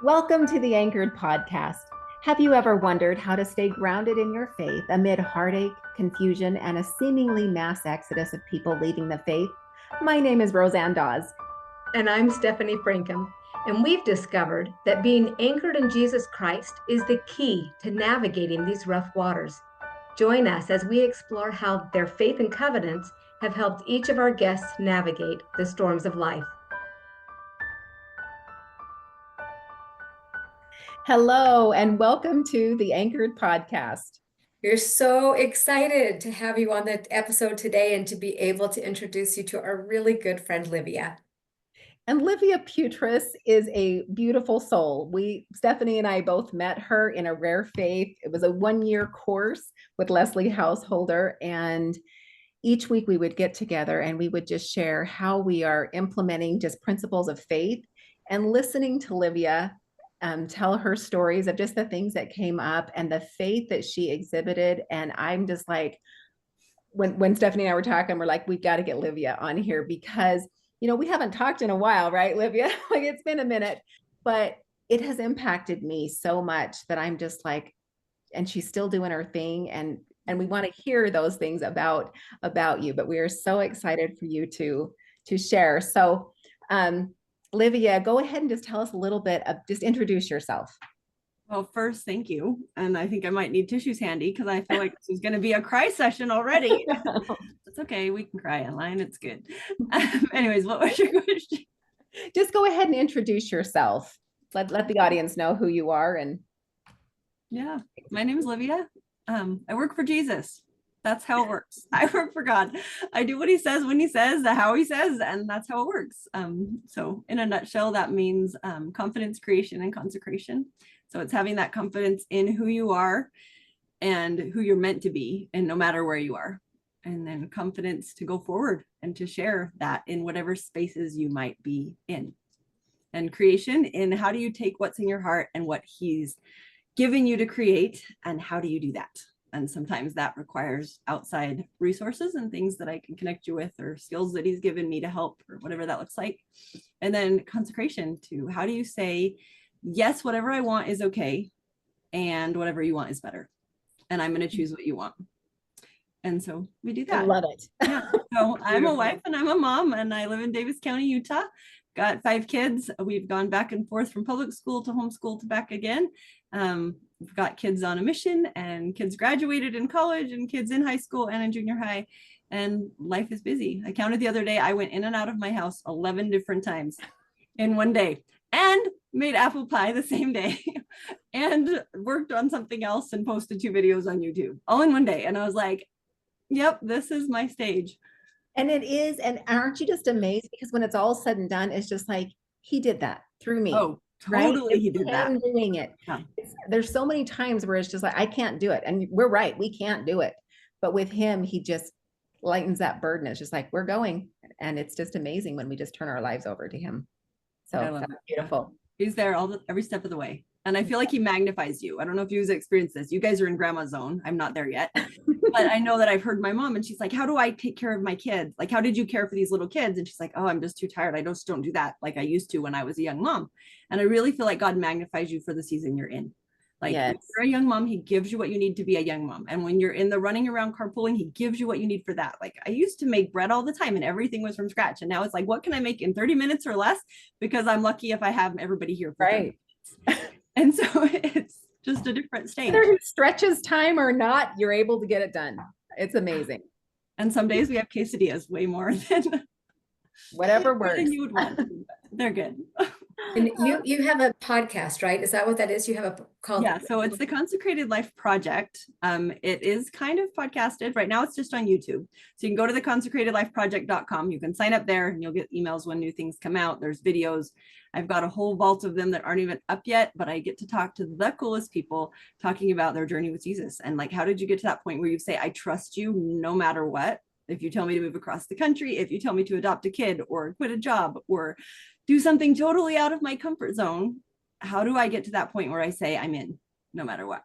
Welcome to the Anchored Podcast. Have you ever wondered how to stay grounded in your faith amid heartache, confusion, and a seemingly mass exodus of people leaving the faith? My name is Roseanne Dawes. And I'm Stephanie Frankham. And we've discovered that being anchored in Jesus Christ is the key to navigating these rough waters. Join us as we explore how their faith and covenants have helped each of our guests navigate the storms of life. Hello, and welcome to the Anchored Podcast. We're so excited to have you on the episode today and to be able to introduce you to our really good friend, Livia. And Livia Pewtress is a beautiful soul. Stephanie and I both met her in a Rare Faith. It was a 1-year course with Leslie Householder. And each week we would get together and we would just share how we are implementing just principles of faith and listening to Livia tell her stories of just the things that came up and the faith that she exhibited. And I'm just like, when Stephanie and I were talking, we're like, we've got to get Livia on here because, we haven't talked in a while, right, Livia? Like it's been a minute, but it has impacted me so much that I'm just like, and she's still doing her thing. And we want to hear those things about you, but we are so excited for you to share. So, Livia, go ahead and just tell us a little bit of, just introduce yourself. Well, first, thank you. And I think I might need tissues handy because I feel like this is going to be a cry session already. It's okay. We can cry online. It's good. Anyways, what was your question? Just go ahead and introduce yourself. Let the audience know who you are. And yeah, my name is Livia. I work for Jesus. That's how it works. I work for God. I do what he says, when he says, how he says, and that's how it works. So in a nutshell, that means confidence, creation, and consecration. So it's having that confidence in who you are and who you're meant to be, and no matter where you are. And then confidence to go forward and to share that in whatever spaces you might be in. And creation in how do you take what's in your heart and what he's given you to create, and how do you do that? And sometimes that requires outside resources and things that I can connect you with, or skills that he's given me to help, or whatever that looks like. And then consecration to how do you say, yes, whatever I want is okay, and whatever you want is better. And I'm going to choose what you want. And so we do that. I love it. Yeah. So I'm a wife and I'm a mom, and I live in Davis County, Utah. Got 5 kids. We've gone back and forth from public school to homeschool to back again. We've got kids on a mission, and kids graduated in college, and kids in high school and in junior high, and life is busy. I counted the other day, I went in and out of my house 11 different times in one day, and made apple pie the same day and worked on something else and posted 2 videos on YouTube all in one day. And I was like, yep, this is my stage. And it is. And aren't you just amazed? Because when it's all said and done, it's just like, he did that through me. Oh, totally. Right? He did that. Doing it. Yeah. There's so many times where it's just like, I can't do it. And we're right. We can't do it. But with him, he just lightens that burden. It's just like, we're going. And it's just amazing when we just turn our lives over to him. So that's beautiful. He's there every step of the way. And I feel like he magnifies you. I don't know if you've experienced this. You guys are in grandma zone. I'm not there yet. But I know that I've heard my mom, and she's like, how do I take care of my kids? Like, how did you care for these little kids? And she's like, oh, I'm just too tired. I just don't do that like I used to when I was a young mom. And I really feel like God magnifies you for the season you're in. Like, yes. When you're a young mom, he gives you what you need to be a young mom. And when you're in the running around carpooling, he gives you what you need for that. Like, I used to make bread all the time and everything was from scratch. And now it's like, what can I make in 30 minutes or less? Because I'm lucky if I have everybody here for 30 minutes. And so it's just a different stage. Whether it stretches time or not, you're able to get it done. It's amazing. And some days we have quesadillas way more than whatever works. Than you would want. They're good. And you have a podcast, right? Is that what that is? You have a called? Yeah, so it's the Consecrated Life Project. It is kind of podcasted. Right now it's just on YouTube. So you can go to the consecratedlifeproject.com. You can sign up there and you'll get emails when new things come out. There's videos. I've got a whole vault of them that aren't even up yet, but I get to talk to the coolest people talking about their journey with Jesus. And like, how did you get to that point where you say, I trust you no matter what? If you tell me to move across the country, if you tell me to adopt a kid or quit a job or do something totally out of my comfort zone, how do I get to that point where I say I'm in no matter what?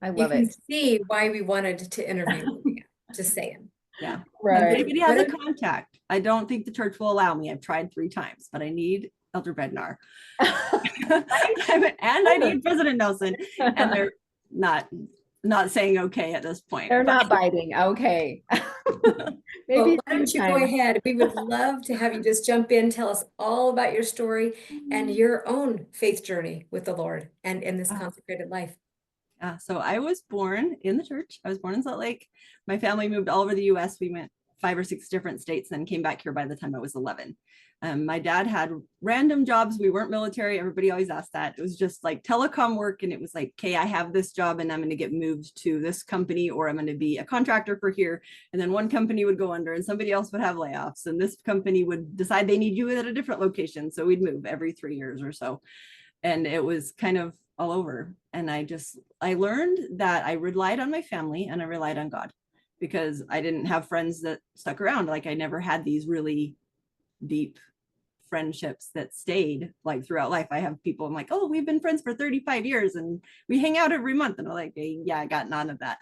I love it. You can it. see why we wanted to interview you. Just saying. Yeah. Right. If anybody has a contact, I don't think the church will allow me. I've tried 3 times, but I need Elder Bednar. And I need President Nelson. And they're not saying okay at this point. They're not biting. Okay. Well, Maybe why don't you go sometime. ahead? We would love to have you just jump in, tell us all about your story and your own faith journey with the Lord and in this consecrated life. So I was born in the church. I was born in Salt Lake. My family moved all over the US. We went 5 or 6 different states and came back here by the time I was 11. My dad had random jobs. We weren't military. Everybody always asked that. It was just like telecom work. And it was like, okay, I have this job and I'm going to get moved to this company, or I'm going to be a contractor for here. And then one company would go under and somebody else would have layoffs. And this company would decide they need you at a different location. So we'd move every 3 years or so. And it was kind of all over. And I learned that I relied on my family and I relied on God, because I didn't have friends that stuck around. Like I never had these really deep friendships that stayed like throughout life. I have people, I'm like, oh, we've been friends for 35 years and we hang out every month. And I'm like, hey, yeah, I got none of that.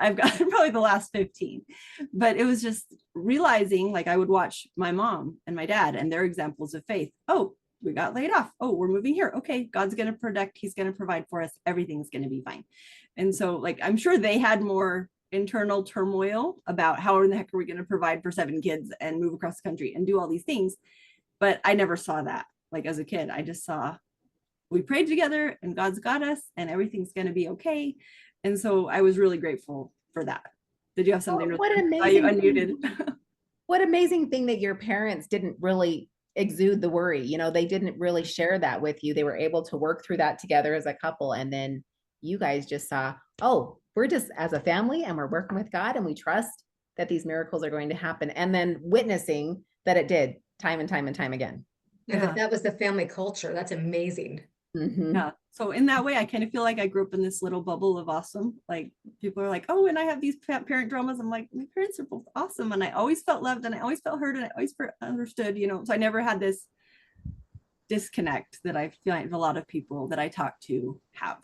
I've got probably the last 15. But it was just realizing, like I would watch my mom and my dad and their examples of faith. Oh, we got laid off. Oh, we're moving here. Okay, God's going to protect. He's going to provide for us. Everything's going to be fine. And so like, I'm sure they had more internal turmoil about how in the heck are we going to provide for 7 kids and move across the country and do all these things. But I never saw that. Like as a kid, I just saw we prayed together and God's got us and everything's going to be okay. And so I was really grateful for that. Did you have something? What amazing! Unmuted. What amazing thing that your parents didn't really exude the worry. You know, they didn't really share that with you. They were able to work through that together as a couple. And then you guys just saw, oh, we're just as a family and we're working with God and we trust that these miracles are going to happen. And then witnessing that it did time and time and time again. Yeah. That was the family culture. That's amazing. Mm-hmm. Yeah. So in that way, I kind of feel like I grew up in this little bubble of awesome. Like people are like, oh, and I have these parent dramas. I'm like, my parents are both awesome. And I always felt loved and I always felt heard and I always understood, you know, so I never had this disconnect that I feel like a lot of people that I talk to have.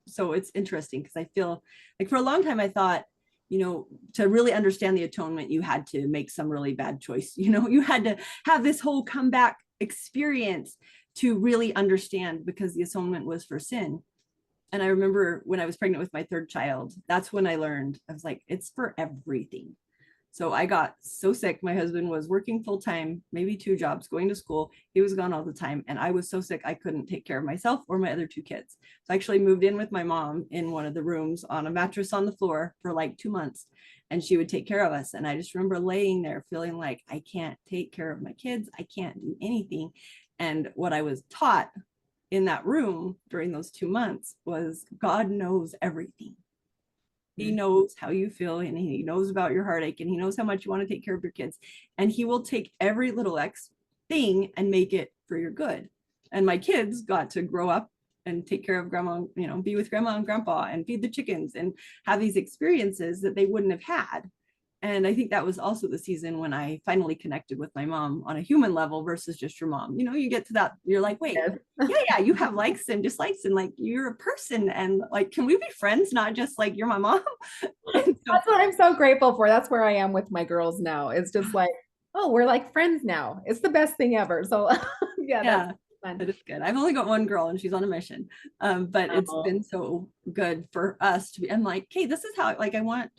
So it's interesting because I feel like for a long time, I thought, you know, to really understand the atonement, you had to make some really bad choice. You know, you had to have this whole comeback experience to really understand, because the atonement was for sin. And I remember when I was pregnant with my 3rd child, that's when I learned, I was like, it's for everything. So I got so sick. My husband was working full time, maybe 2 jobs, going to school. He was gone all the time. And I was so sick, I couldn't take care of myself or my other 2 kids. So I actually moved in with my mom in one of the rooms on a mattress on the floor for like 2 months. And she would take care of us. And I just remember laying there feeling like I can't take care of my kids. I can't do anything. And what I was taught in that room during those 2 months was God knows everything. He knows how you feel and he knows about your heartache and he knows how much you want to take care of your kids. And he will take every little thing and make it for your good. And my kids got to grow up and take care of grandma, you know, be with grandma and grandpa and feed the chickens and have these experiences that they wouldn't have had. And I think that was also the season when I finally connected with my mom on a human level versus just your mom. You know, you get to that, you're like, wait, yeah, you have likes and dislikes and like you're a person and like, can we be friends? Not just like you're my mom. That's what I'm so grateful for. That's where I am with my girls now. It's just like, oh, we're like friends now. It's the best thing ever. So yeah. That's fun. That is good. I've only got one girl and she's on a mission. But it's been so good for us to be, I'm like, hey, this is how, like, I want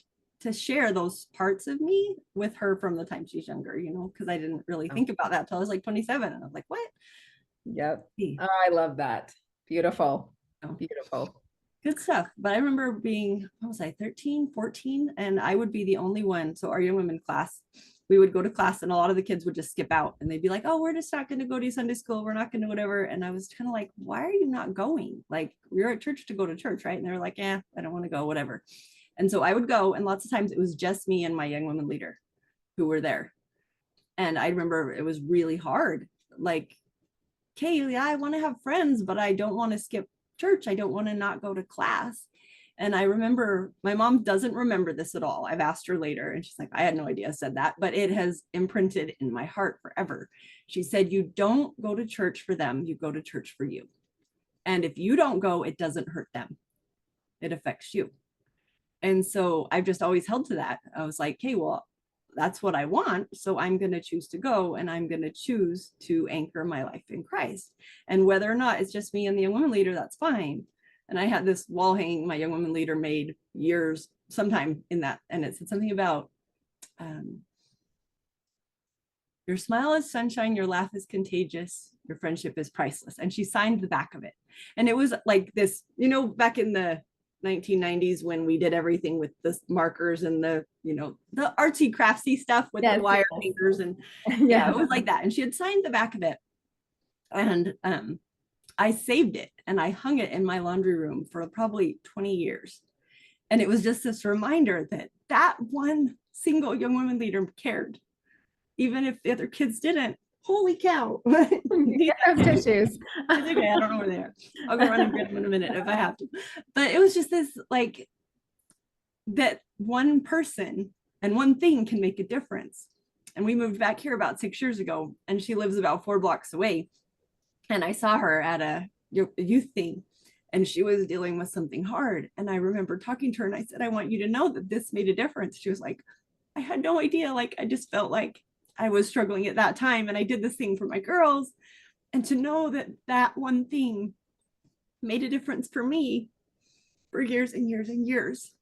to share those parts of me with her from the time she's younger, you know, because I didn't really think about that till I was like 27. And I was like, what? Yep. Oh, I love that. Beautiful. Beautiful. Good stuff. But I remember being, what was I, 13, 14, and I would be the only one. So our young women class, we would go to class and a lot of the kids would just skip out and they'd be like, oh, we're just not going to go to Sunday school. We're not going to whatever. And I was kind of like, why are you not going? Like, we're at church to go to church, right? And they're like, I don't want to go, whatever. And so I would go, and lots of times it was just me and my young women leader who were there. And I remember it was really hard. Like, okay, yeah, I want to have friends, but I don't want to skip church. I don't want to not go to class. And I remember my mom doesn't remember this at all. I've asked her later and she's like, I had no idea I said that, but it has imprinted in my heart forever. She said, you don't go to church for them. You go to church for you. And if you don't go, it doesn't hurt them. It affects you. And so I've just always held to that. I was like, hey, well, that's what I want. So I'm going to choose to go, and I'm going to choose to anchor my life in Christ. And whether or not it's just me and the young women leader, that's fine. And I had this wall hanging my young women leader made years, sometime in that. And it said something about, your smile is sunshine, your laugh is contagious, your friendship is priceless. And she signed the back of it. And it was like this, you know, back in the 1990s when we did everything with the markers and the, you know, the artsy craftsy stuff with the wire fingers. And yeah, it was like that. And she had signed the back of it. And I saved it and I hung it in my laundry room for probably 20 years. And it was just this reminder that that one single young women leader cared, even if the other kids didn't. Holy cow. Get those tissues. Okay, I don't know where they are. I'll go run and get them in a minute if I have to. But it was just this, like, that one person and one thing can make a difference. And we moved back here about 6 years ago, and she lives about 4 blocks away. And I saw her at a youth thing, and she was dealing with something hard. And I remember talking to her, and I said, I want you to know that this made a difference. She was like, I had no idea. Like, I just felt like I was struggling at that time, and I did this thing for my girls. And to know that that one thing made a difference for me for years and years and years.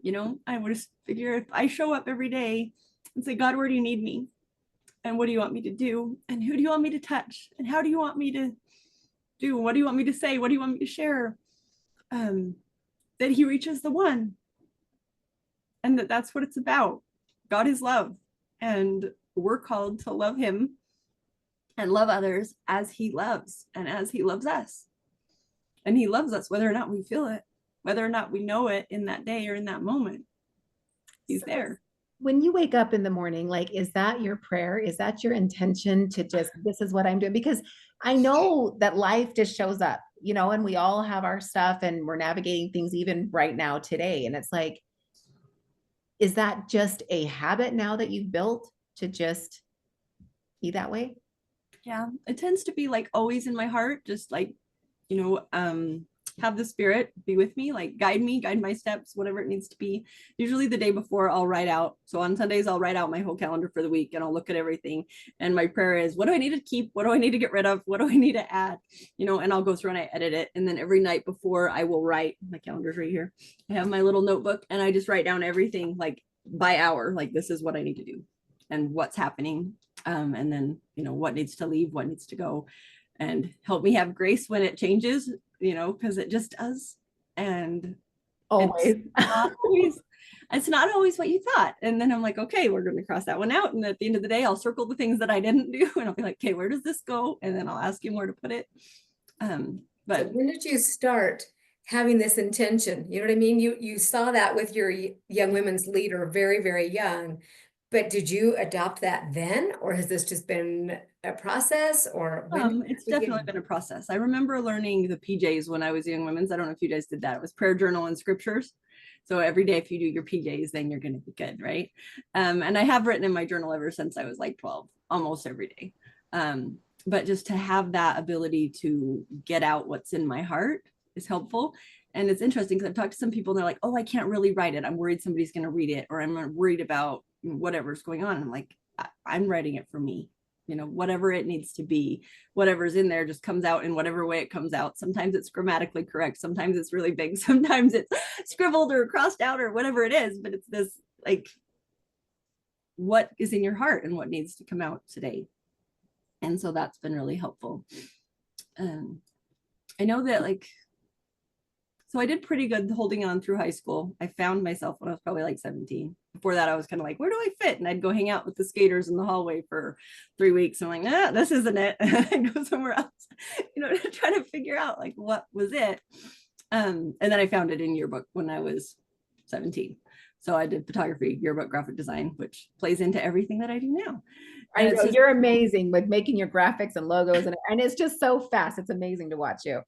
You know, I would just figure if I show up every day and say, God, where do you need me? And what do you want me to do? And who do you want me to touch? And how do you want me to do? What do you want me to say? What do you want me to share? That he reaches the one. And that's what it's about. God is love. And we're called to love him and love others as he loves and as he loves us. And he loves us whether or not we feel it, whether or not we know it in that day or in that moment. He's there. When you wake up in the morning, like, is that your prayer? Is that your intention to just, this is what I'm doing? Because I know that life just shows up, you know, and we all have our stuff and we're navigating things even right now today. And it's like, is that just a habit now that you've built to just be that way? Yeah, it tends to be like always in my heart, just like, you know, have the Spirit be with me, like guide me, guide my steps, whatever it needs to be. Usually the day before I'll write out. So on Sundays, I'll write out my whole calendar for the week and I'll look at everything. And my prayer is, what do I need to keep? What do I need to get rid of? What do I need to add? You know, and I'll go through and I edit it. And then every night before I will write, my calendar's right here. I have my little notebook and I just write down everything like by hour, like this is what I need to do and what's happening. And then, you know, what needs to leave, what needs to go, and help me have grace when it changes, you know, because it just does. And always. It's not always what you thought. And then I'm like, okay, we're going to cross that one out. And at the end of the day, I'll circle the things that I didn't do. And I'll be like, okay, where does this go? And then I'll ask him where to put it. But so when did you start having this intention? You know what I mean? You saw that with your young women's leader very, very young. But did you adopt that then, or has this just been a process? Or it's definitely been a process. I remember learning the PJs when I was young women's. I don't know if you guys did that. It was prayer journal and scriptures. So every day, if you do your PJs, then you're going to be good, right? And I have written in my journal ever since I was like 12, almost every day. But just to have that ability to get out what's in my heart is helpful. And it's interesting because I've talked to some people and they're like, oh, I can't really write it. I'm worried somebody's going to read it, or I'm worried about whatever's going on. And I'm like, I'm writing it for me, you know, whatever it needs to be, whatever's in there just comes out in whatever way it comes out. Sometimes it's grammatically correct. Sometimes it's really big. Sometimes it's scribbled or crossed out or whatever it is, but it's this, like, what is in your heart and what needs to come out today. And so that's been really helpful. I know that, like, so I did pretty good holding on through high school. I found myself when I was probably like 17. Before that, I was kind of like, where do I fit? And I'd go hang out with the skaters in the hallway for 3 weeks. I'm like, nah, this isn't it. I'd go somewhere else, you know, to try to figure out like what was it. And then I found it in yearbook when I was 17. So I did photography, yearbook, graphic design, which plays into everything that I do now. I know you're amazing with making your graphics and logos, and it's just so fast. It's amazing to watch you.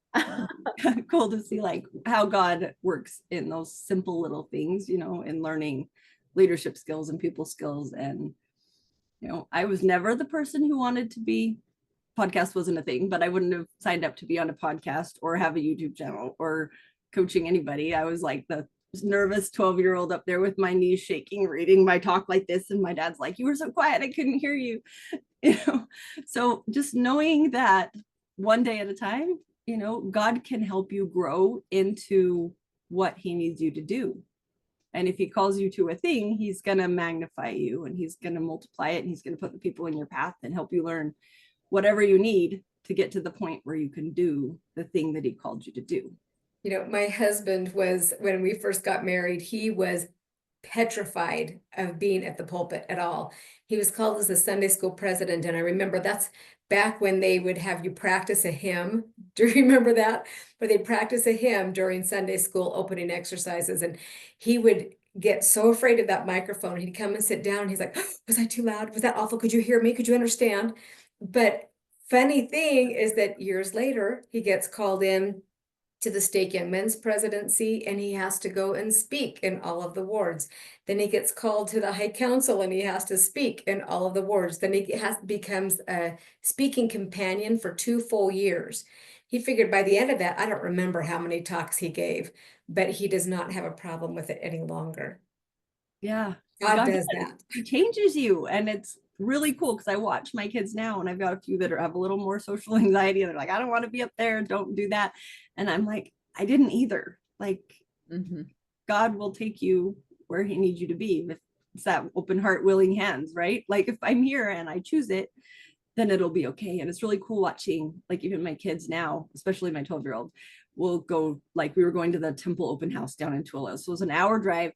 Cool to see like how God works in those simple little things, you know, in learning leadership skills and people skills. And, you know, I was never the person who wanted to be, podcast wasn't a thing, but I wouldn't have signed up to be on a podcast or have a YouTube channel or coaching anybody. I was like the nervous 12-year-old up there with my knees shaking, reading my talk like this. And my dad's like, you were so quiet, I couldn't hear you. So just knowing that one day at a time, God can help you grow into what he needs you to do. And if he calls you to a thing, he's going to magnify you, and he's going to multiply it, and he's going to put the people in your path and help you learn whatever you need to get to the point where you can do the thing that he called you to do. My husband was, when we first got married, he was petrified of being at the pulpit at all. He was called as the Sunday school president. And I remember that's back when they would have you practice a hymn. Do you remember that? Where they'd practice a hymn during Sunday school opening exercises. And he would get so afraid of that microphone. He'd come and sit down. And he's like, oh, was I too loud? Was that awful? Could you hear me? Could you understand? But funny thing is that years later, he gets called in to the Stake Young Men's presidency, and he has to go and speak in all of the wards. Then he gets called to the High Council, and he has to speak in all of the wards. Then he becomes a speaking companion for 2 full years. He figured by the end of that, I don't remember how many talks he gave, but he does not have a problem with it any longer. Yeah. God does that. He changes you, and it's really cool because I watch my kids now, and I've got a few that have a little more social anxiety, and they're like, I don't want to be up there, don't do that. And I'm like, I didn't either. Like, God will take you where he needs you to be. It's that open heart, willing hands, right? Like, if I'm here and I choose it, then it'll be okay. And it's really cool watching, like, even my kids now, especially my 12-year-old, will go, like, we were going to the temple open house down in Tooele. So it was an hour drive,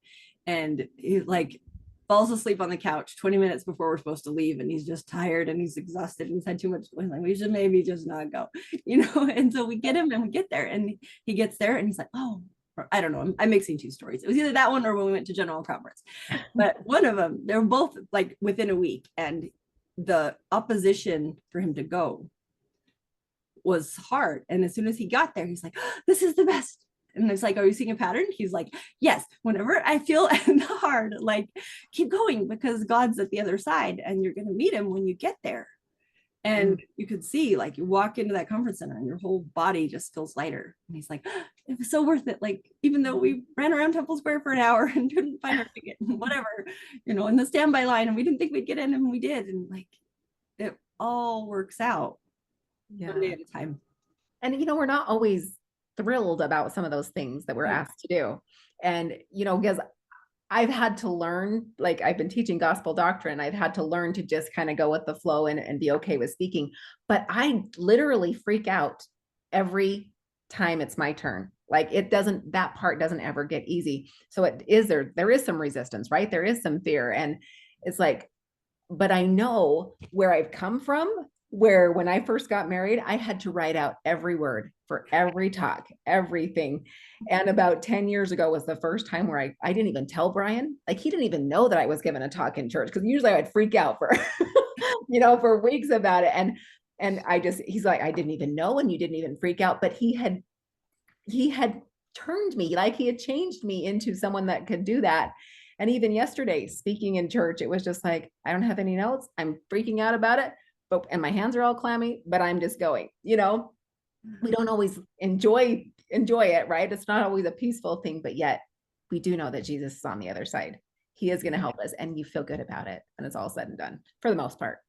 and he like falls asleep on the couch 20 minutes before we're supposed to leave, and he's just tired and he's exhausted and he's had too much. Like, we should maybe just not go, and so we get him and we get there, and he gets there and he's like, oh, I don't know, I'm mixing 2 stories. It was either that one or when we went to General Conference, but one of them, they were both like within a week, and the opposition for him to go was hard. And as soon as he got there, he's like, oh, this is the best. And it's like, are you seeing a pattern? He's like, yes, whenever I feel hard, like, keep going, because God's at the other side and you're going to meet him when you get there. And you could see, like, you walk into that conference center and your whole body just feels lighter. And he's like, oh, it was so worth it. Like, even though we ran around Temple Square for an hour and couldn't find our ticket and whatever, in the standby line, and we didn't think we'd get in, and we did. And like, it all works out one day at a time. And, we're not always thrilled about some of those things that we're asked to do. And, because I've had to learn, like, I've been teaching gospel doctrine, I've had to learn to just kind of go with the flow and be okay with speaking. But I literally freak out every time it's my turn. Like, that part doesn't ever get easy. So there is some resistance, right? There is some fear. And it's like, but I know where I've come from, where when I first got married, I had to write out every word for every talk, everything. And about 10 years ago was the first time where I didn't even tell Brian. Like, he didn't even know that I was giving a talk in church, because usually I would freak out for, for weeks about it. And he's like, I didn't even know, and you didn't even freak out. But he had turned me, like, he had changed me into someone that could do that. And even yesterday, speaking in church, it was just like, I don't have any notes. I'm freaking out about it. And my hands are all clammy, but I'm just going, we don't always enjoy it, right? It's not always a peaceful thing, but yet we do know that Jesus is on the other side. He is going to help us, and you feel good about it. And it's all said and done for the most part.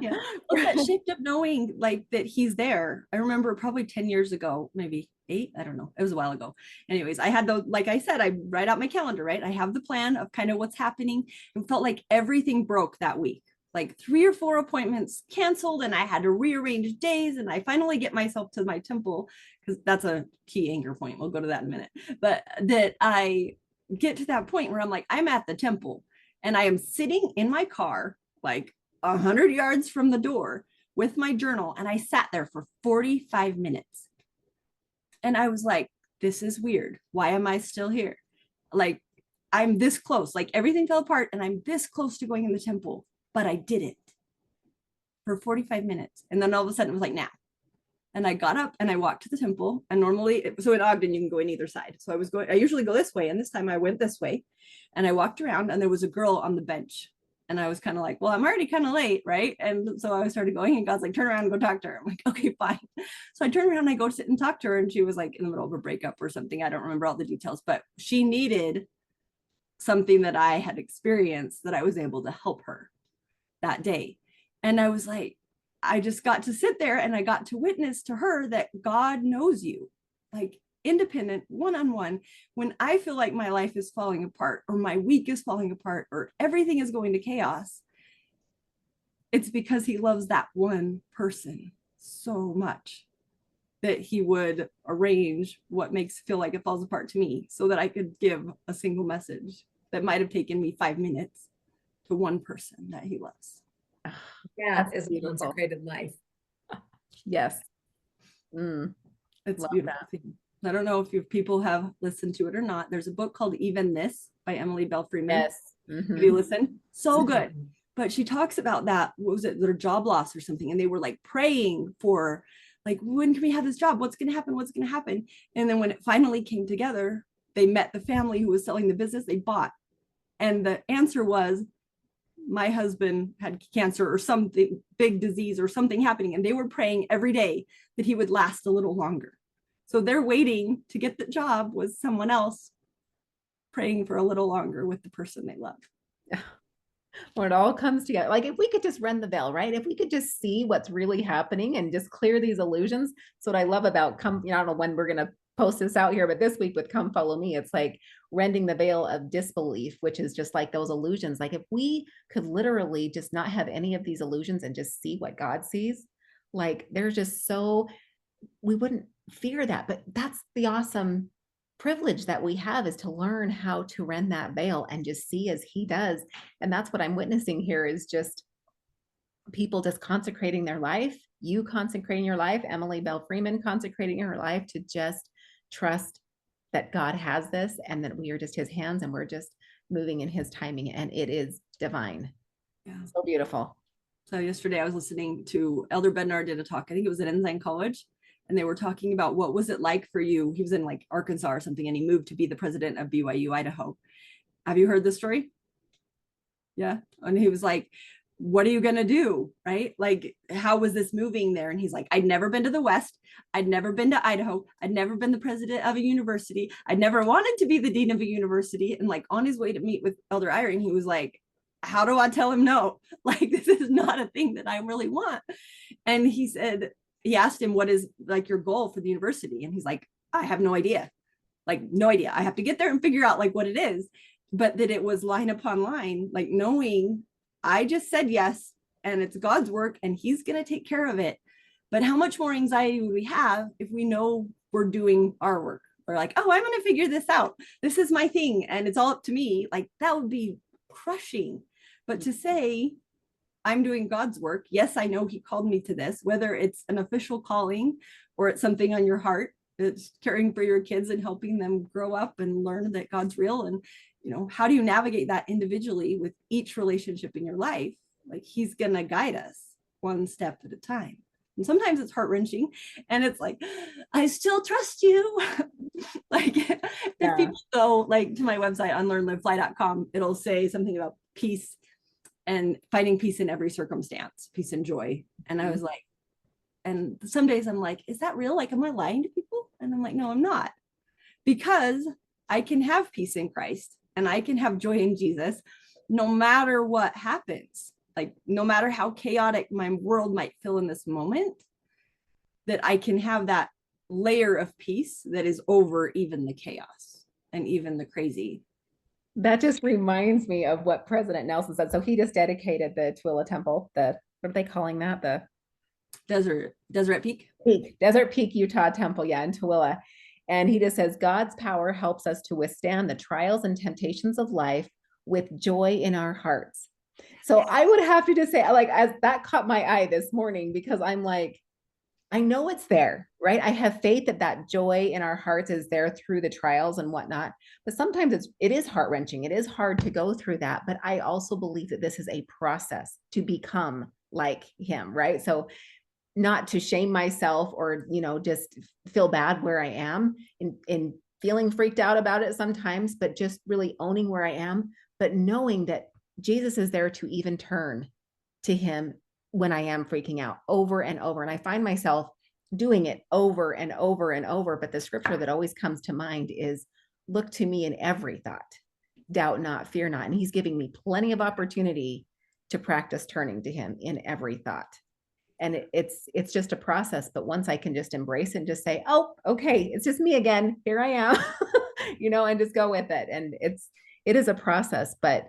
Yeah. Well, that shift of knowing, like, that he's there. I remember probably 10 years ago, maybe 8, I don't know. It was a while ago. Anyways, I had like I said, I write out my calendar, right? I have the plan of kind of what's happening, and felt like everything broke that week. Like 3 or 4 appointments canceled, and I had to rearrange days. And I finally get myself to my temple, because that's a key anchor point. We'll go to that in a minute. But that I get to that point where I'm like, I'm at the temple, and I am sitting in my car, like 100 yards from the door, with my journal. And I sat there for 45 minutes. And I was like, this is weird. Why am I still here? Like, I'm this close. Like, everything fell apart, and I'm this close to going in the temple. But I did it for 45 minutes. And then all of a sudden it was like, now. And I got up and I walked to the temple. And normally, so in Ogden, you can go in either side. So I usually go this way. And this time I went this way, and I walked around, and there was a girl on the bench And I was kind of like, well, I'm already kind of late, right? And so I started going, and God's like, turn around and go talk to her. I'm like, okay, fine. So I turned around and I go sit and talk to her, and she was like in the middle of a breakup or something. I don't remember all the details, but she needed something that I had experienced that I was able to help her that day. And I was like, I just got to sit there and I got to witness to her that God knows you, like independent, one-on-one. When I feel like my life is falling apart, or my week is falling apart, or everything is going to chaos, it's because he loves that one person so much that he would arrange what makes feel like it falls apart to me, so that I could give a single message that might have taken me 5 minutes to one person that he loves. Yeah, That's is a beautiful. consecrated life. Yes. It's Love beautiful that. thing. I don't know if people have listened to it or not. There's a book called Even This by Emily Bell Freeman. Yes. Have you listened? So good. But she talks about that, what was it, their job loss or something, and they were like praying for, like, when can we have this job? What's going to happen? What's going to happen? And then when it finally came together, they met the family who was selling the business they bought, and the answer was, my husband had cancer or something, big disease or something happening, and they were praying every day that he would last a little longer. So they're waiting to get the job with someone else praying for a little longer with the person they love. Where it all comes together. Like if we could just rend the veil, right? If we could just see what's really happening and just clear these illusions. So what I love about I don't know when we're going to post this out here, but this week with Come Follow Me, it's like rending the veil of disbelief, which is just like those illusions. Like if we could literally just not have any of these illusions and just see what God sees, like there's just so, we wouldn't fear that. But that's the awesome privilege that we have, is to learn how to rend that veil and just see as he does. And that's what I'm witnessing here, is just people just consecrating their life, you consecrating your life, Emily Bell Freeman consecrating her life to just trust that God has this, and that we are just his hands and we're just moving in his timing, and it is divine. Yeah. So beautiful. So yesterday I was listening to Elder Bednar did a talk. I think it was at Ensign College. And they were talking about, what was it like for you? He was in like Arkansas or something, and he moved to be the president of BYU, Idaho. Have you heard this story? Yeah. And he was like, what are you going to do? Right? Like, how was this moving there? And he's like, I'd never been to the West. I'd never been to Idaho. I'd never been the president of a university. I'd never wanted to be the dean of a university. And like on his way to meet with Elder Eyring, he was like, how do I tell him no? Like, this is not a thing that I really want. And he said, he asked him, what is like your goal for the university? And he's like, I have no idea. Like, no idea. I have to get there and figure out like what it is. But that it was line upon line, like knowing I just said yes, and it's God's work and he's going to take care of it. But how much more anxiety would we have if we know we're doing our work? We're like, oh, I'm going to figure this out. This is my thing, and it's all up to me. Like, that would be crushing. But to say, I'm doing God's work. Yes, I know he called me to this, whether it's an official calling or it's something on your heart. It's caring for your kids and helping them grow up and learn that God's real. And, you know, how do you navigate that individually with each relationship in your life? Like, he's going to guide us one step at a time. And sometimes it's heart-wrenching, and it's like, I still trust you. Like, if people go like to my website, unlearnlivefly.com, it'll say something about peace and finding peace in every circumstance, peace and joy. And I was like, and some days I'm like, is that real? Like, am I lying to people? And I'm like, no, I'm not. Because I can have peace in Christ and I can have joy in Jesus, no matter what happens. Like, no matter how chaotic my world might feel in this moment, that I can have that layer of peace that is over even the chaos and even the crazy. That just reminds me of what President Nelson said. So he just dedicated the Tooele Temple, what are they calling that? The Desert Peak? Desert Peak, Utah Temple, in Tooele. And he just says, God's power helps us to withstand the trials and temptations of life with joy in our hearts. So I would have to just say, like, as that caught my eye this morning, because I'm like, I know it's there, right? I have faith that that joy in our hearts is there through the trials and whatnot. But sometimes it is heart-wrenching. It is hard to go through that. But I also believe that this is a process to become like him, right? So not to shame myself or, just feel bad where I am in feeling freaked out about it sometimes, but just really owning where I am, but knowing that Jesus is there to even turn to him when I am freaking out over and over. And I find myself doing it over and over and over. But the scripture that always comes to mind is, look to me in every thought, doubt not, fear not. And he's giving me plenty of opportunity to practice turning to him in every thought. And it's just a process. But once I can just embrace it and just say, oh, okay, it's just me again. Here I am, and just go with it. And it is a process, but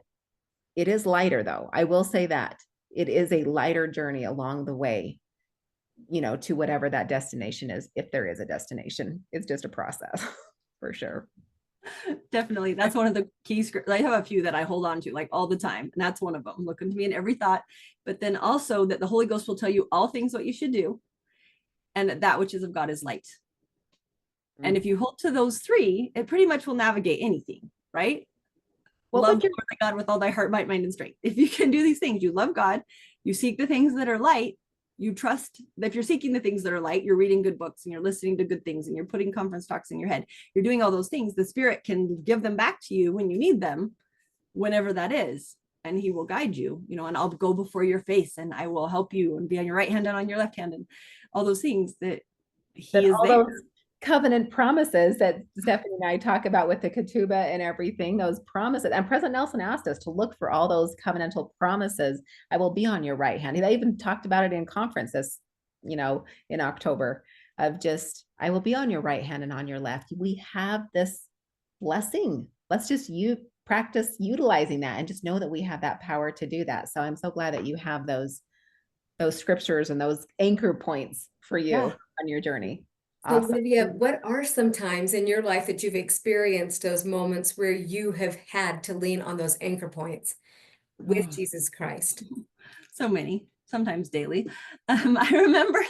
it is lighter though. I will say that it is a lighter journey along the way, to whatever that destination is. If there is a destination, it's just a process for sure. Definitely. That's one of the key scripts. I have a few that I hold on to like all the time. And that's one of them. Look into me in every thought. But then also that the Holy Ghost will tell you all things what you should do. And that which is of God is light. And if you hold to those three, it pretty much will navigate anything, right? Love the Lord thy God with all thy heart, might, mind, and strength. If you can do these things, you love God, you seek the things that are light, you trust that if you're seeking the things that are light, you're reading good books and you're listening to good things and you're putting conference talks in your head, you're doing all those things, the Spirit can give them back to you when you need them, whenever that is. And he will guide you, and I'll go before your face and I will help you and be on your right hand and on your left hand and all those things that he is all there. Those covenant promises that Stephanie and I talk about with the ketubah and everything, those promises. And President Nelson asked us to look for all those covenantal promises. I will be on your right hand. They even talked about it in conferences, in October, of just, I will be on your right hand and on your left. We have this blessing. Let's just practice utilizing that and just know that we have that power to do that. So I'm so glad that you have those scriptures and those anchor points for you on your journey. So awesome. Livia, what are some times in your life that you've experienced those moments where you have had to lean on those anchor points with Jesus Christ? So many, sometimes daily. I remember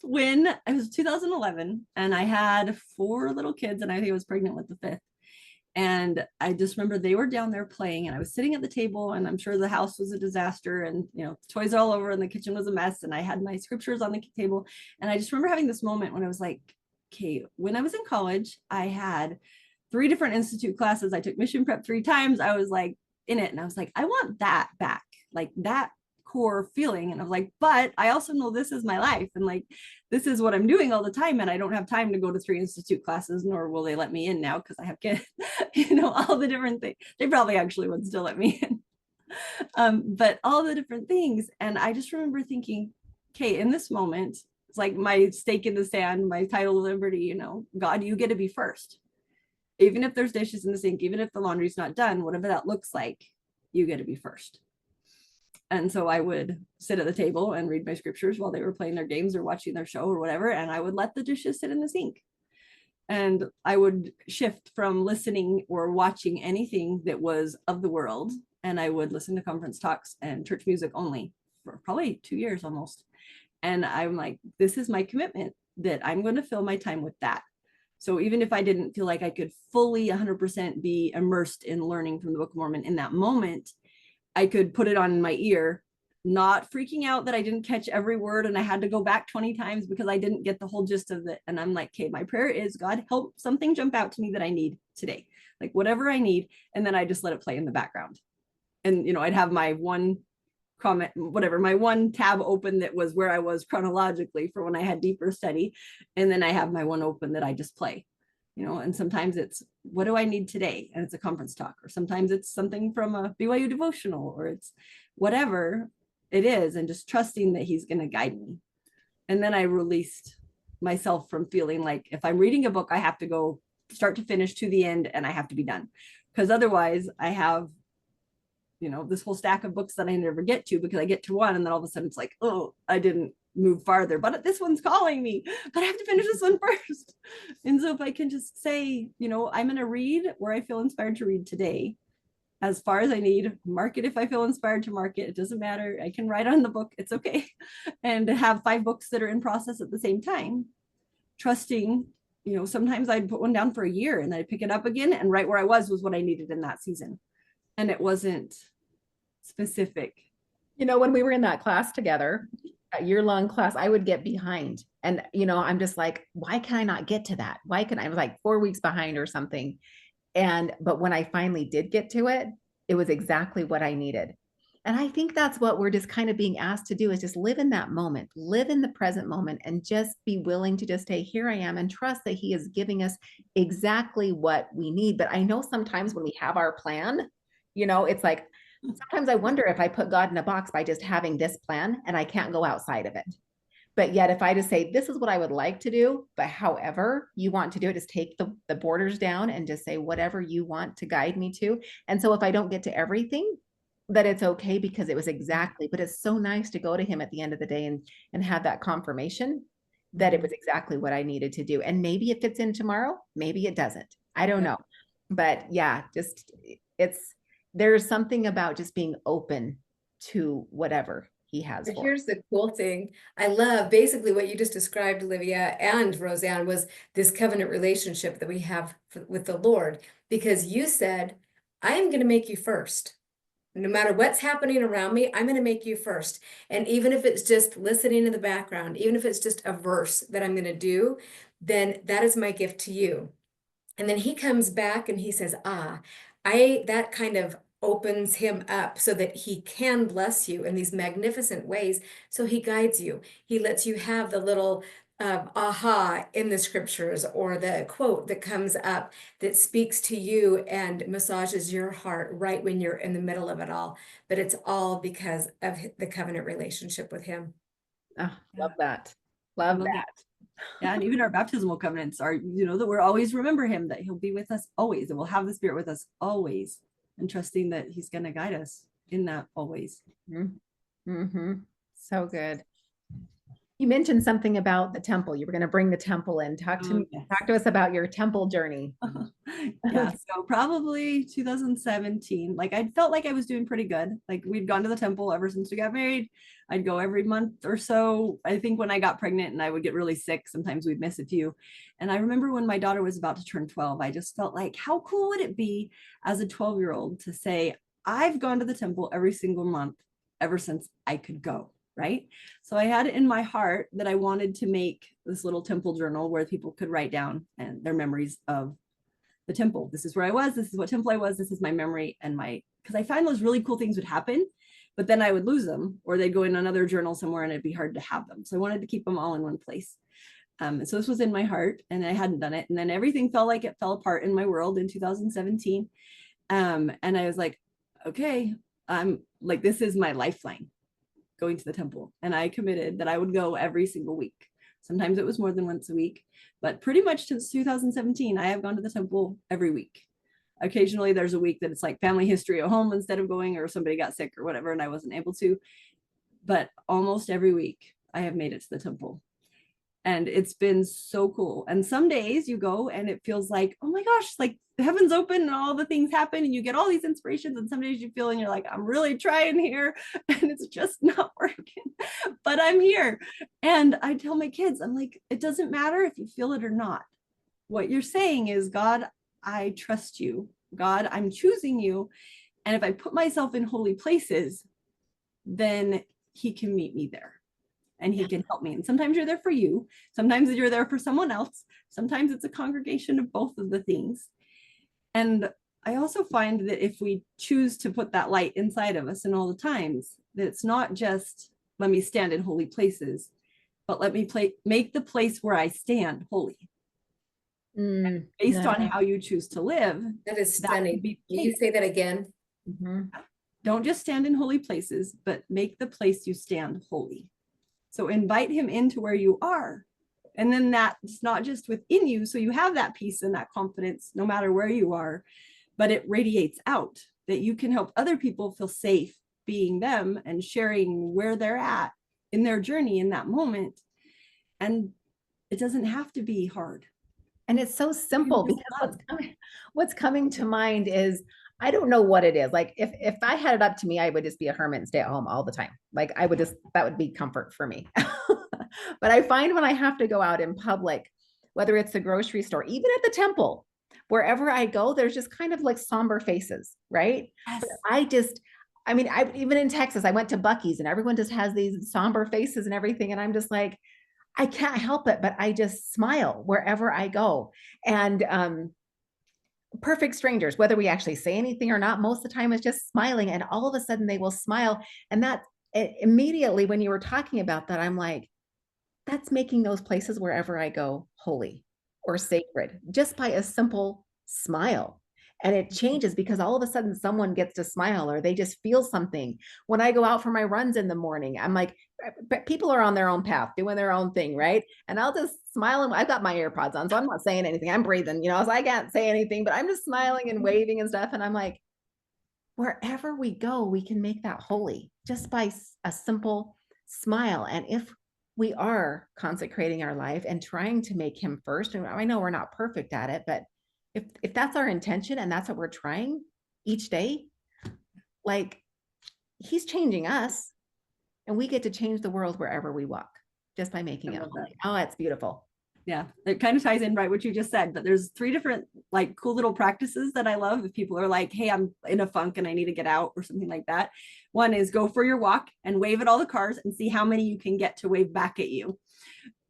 when it was 2011 and I had 4 little kids and I think I was pregnant with the 5th. And I just remember they were down there playing and I was sitting at the table and I'm sure the house was a disaster and, toys all over and the kitchen was a mess. And I had my scriptures on the table. And I just remember having this moment when I was like, okay, when I was in college, I had 3 different institute classes. I took mission prep 3 times. I was like in it. And I was like, I want that back, like that core feeling. And I was like, but I also know this is my life. And like, this is what I'm doing all the time. And I don't have time to go to 3 institute classes, nor will they let me in now because I have kids, all the different things. They probably actually would still let me in. But all the different things. And I just remember thinking, okay, in this moment, it's like my stake in the sand, my title of liberty, God, you get to be first. Even if there's dishes in the sink, even if the laundry's not done, whatever that looks like, you get to be first. And so I would sit at the table and read my scriptures while they were playing their games or watching their show or whatever. And I would let the dishes sit in the sink. And I would shift from listening or watching anything that was of the world. And I would listen to conference talks and church music only for probably 2 years almost. And I'm like, this is my commitment that I'm going to fill my time with that. So even if I didn't feel like I could fully 100% be immersed in learning from the Book of Mormon in that moment, I could put it on my ear, not freaking out that I didn't catch every word and I had to go back 20 times because I didn't get the whole gist of it. And I'm like, okay, my prayer is, God, help something jump out to me that I need today, like whatever I need. And then I just let it play in the background. And, I'd have my one comment, whatever, my one tab open that was where I was chronologically for when I had deeper study. And then I have my one open that I just play. And sometimes it's, what do I need today? And it's a conference talk, or sometimes it's something from a BYU devotional, or it's whatever it is, and just trusting that he's going to guide me. And then I released myself from feeling like if I'm reading a book, I have to go start to finish to the end and I have to be done. Because otherwise I have, this whole stack of books that I never get to because I get to one and then all of a sudden it's like, oh, I didn't move farther, but this one's calling me, but I have to finish this one first. And so if I can just say, I'm going to read where I feel inspired to read today, as far as I need, mark it if I feel inspired to mark it. It doesn't matter. I can write on the book. It's okay. And have 5 books that are in process at the same time, trusting, sometimes I'd put one down for a year and then I'd pick it up again. And right where I was what I needed in that season. And it wasn't specific. When we were in that class together, a year-long class, I would get behind. And, I'm just like, why can I not get to that? Why can I was like 4 weeks behind or something? But when I finally did get to it, It was exactly what I needed. And I think that's what we're just kind of being asked to do, is just live in that moment, live in the present moment, and just be willing to just say, here I am, and trust that he is giving us exactly what we need. But I know sometimes when we have our plan, it's like, sometimes I wonder if I put God in a box by just having this plan and I can't go outside of it. But yet, if I just say, this is what I would like to do, but however you want to do it, just take the borders down and just say whatever you want to guide me to. And so if I don't get to everything, that it's okay, because it was exactly, but it's so nice to go to him at the end of the day and have that confirmation that it was exactly what I needed to do. And maybe it fits in tomorrow, maybe it doesn't. I don't know. But yeah, just there's something about just being open to whatever he has But for us. here's the cool thing. I love basically what you just described, Livia and Roseanne, was this covenant relationship that we have with the Lord, because you said, I am going to make you first. No matter what's happening around me, I'm going to make you first. And even if it's just listening in the background, even if it's just a verse that I'm going to do, then that is my gift to you. And then he comes back and he says, that kind of opens him up so that he can bless you in these magnificent ways. So he guides you. He lets you have the little aha in the scriptures, or the quote that comes up that speaks to you and massages your heart right when you're in the middle of it all. But it's all because of the covenant relationship with him. Oh, love that. Love that. Yeah, and even our baptismal covenants are, that we're always remember him, that he'll be with us always, and we'll have the Spirit with us always, and trusting that he's going to guide us in that always. Mm-hmm. So good. You mentioned something about the temple. You were going to bring the temple in. Talk to us about your temple journey. Yeah, so probably 2017. Like, I felt like I was doing pretty good. Like, we'd gone to the temple ever since we got married. I'd go every month or so. I think when I got pregnant and I would get really sick, sometimes we'd miss a few. And I remember when my daughter was about to turn 12, I just felt like, how cool would it be as a 12-year-old to say, I've gone to the temple every single month ever since I could go. Right? So I had it in my heart that I wanted to make this little temple journal where people could write down and their memories of the temple. This is where I was. This is what temple I was. This is my memory. And because I find those really cool things would happen, but then I would lose them, or they'd go in another journal somewhere and it'd be hard to have them. So I wanted to keep them all in one place. So this was in my heart, and I hadn't done it. And then everything felt like it fell apart in my world in 2017. And I was like, okay, this is my lifeline, going to the temple. And I committed that I would go every single week. Sometimes it was more than once a week, but pretty much since 2017, I have gone to the temple every week. Occasionally there's a week that it's like family history at home instead of going, or somebody got sick or whatever, and I wasn't able to. But almost every week I have made it to the temple. And it's been so cool. And some days you go and it feels like, oh my gosh, like the heavens open and all the things happen and you get all these inspirations. And some days you feel and you're like, I'm really trying here and it's just not working, but I'm here. And I tell my kids, I'm like, it doesn't matter if you feel it or not. What you're saying is, God, I trust you. God, I'm choosing you. And if I put myself in holy places, then he can meet me there. And he can help me. And sometimes you're there for you. Sometimes you're there for someone else. Sometimes it's a congregation of both of the things. And I also find that if we choose to put that light inside of us in all the times, that it's not just, let me stand in holy places, but let me make the place where I stand holy. Based on how you choose to live. That is stunning. Can you say that again? Mm-hmm. Don't just stand in holy places, but make the place you stand holy. So invite him into where you are. And then that's not just within you. So you have that peace and that confidence no matter where you are, but it radiates out, that you can help other people feel safe being them and sharing where they're at in their journey in that moment. And it doesn't have to be hard. And it's so simple, because what's coming to mind is, I don't know what it is. Like if I had it up to me, I would just be a hermit and stay at home all the time. Like that would be comfort for me. But I find when I have to go out in public, whether it's the grocery store, even at the temple, wherever I go, there's just kind of like somber faces, right? Yes. Even in Texas, I went to Buc-ee's and everyone just has these somber faces and everything. And I'm just like, I can't help it, but I just smile wherever I go. And perfect strangers, whether we actually say anything or not, most of the time it's just smiling, and all of a sudden they will smile. And that immediately, when you were talking about that, I'm like, that's making those places wherever I go holy or sacred just by a simple smile. And it changes because all of a sudden someone gets to smile or they just feel something. When I go out for my runs in the morning, I'm like, people are on their own path doing their own thing, right? And I'll just smile, and I've got my AirPods on, so I'm not saying anything. I'm breathing, so I can't say anything, but I'm just smiling and waving and stuff. And I'm like, wherever we go, we can make that holy just by a simple smile. And if we are consecrating our life and trying to make him first, and I know we're not perfect at it, but if that's our intention and that's what we're trying each day, like, he's changing us, and we get to change the world wherever we walk just by making it holy. Oh, it's beautiful. Yeah, it kind of ties in right what you just said, but there's 3 different like cool little practices that I love. If people are like, hey, I'm in a funk and I need to get out or something like that. One is go for your walk and wave at all the cars and see how many you can get to wave back at you.